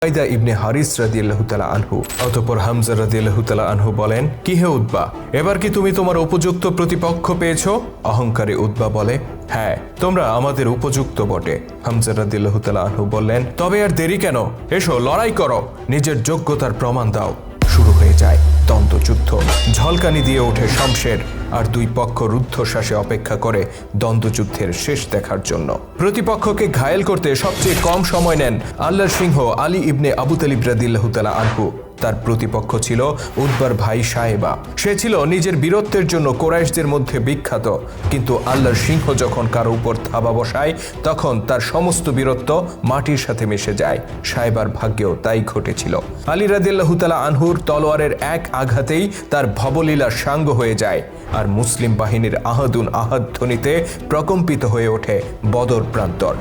উবাইদা ইবনে হারিস রাদিয়াল্লাহু তাআলা আনহু। অতঃপর হামজা রাদিয়াল্লাহু তাআলা আনহু বলেন, কি হে উতবা, এবার কি তুমি তোমার উপযুক্ত প্রতিপক্ষ পেয়েছো? অহংকারে উতবা বলে, হ্যাঁ, তোমরা আমাদের উপযুক্ত বটে। হামজা রাদিয়াল্লাহু তাআলা আনহু বললেন, তবে আর দেরি কেন, এসো লড়াই করো, নিজের যোগ্যতার প্রমাণ দাও। শুরু হয়ে যায় দ্বন্দ্বযুদ্ধ। ঝলকানি দিয়ে ওঠে শমশের, আর দুই পক্ষ রুদ্ধশ্বাসে অপেক্ষা করে দ্বন্দ্বযুদ্ধের শেষ দেখার জন্য। প্রতিপক্ষকে ঘায়েল করতে সবচেয়ে কম সময় নেন আল্লাহর সিংহ আলী ইবনে আবু তালিব রাদিয়াল্লাহু তাআলা আনহু। তার প্রতিপক্ষ ছিল উতবার ভাই সায়েবা। সে ছিল নিজের বীরত্বের জন্য কোরাইশদের মধ্যে বিখ্যাত, কিন্তু আল্লাহর সিংহ যখন কারো উপর থাবা বসায় তখন তার সমস্ত বীরত্ব মাটির সাথে মিশে যায়। সায়েবার ভাগ্যেও তাই ঘটেছিল। আলী রাদিয়াল্লাহু তাআলা আনহুর তলোয়ারের এক আঘাতেই তার ভবলীলা সাঙ্গ হয়ে যায়, আর মুসলিম বাহিনীর আহাদুন আহাদ ধ্বনিতে প্রকম্পিত হয়ে ওঠে বদর প্রান্তর।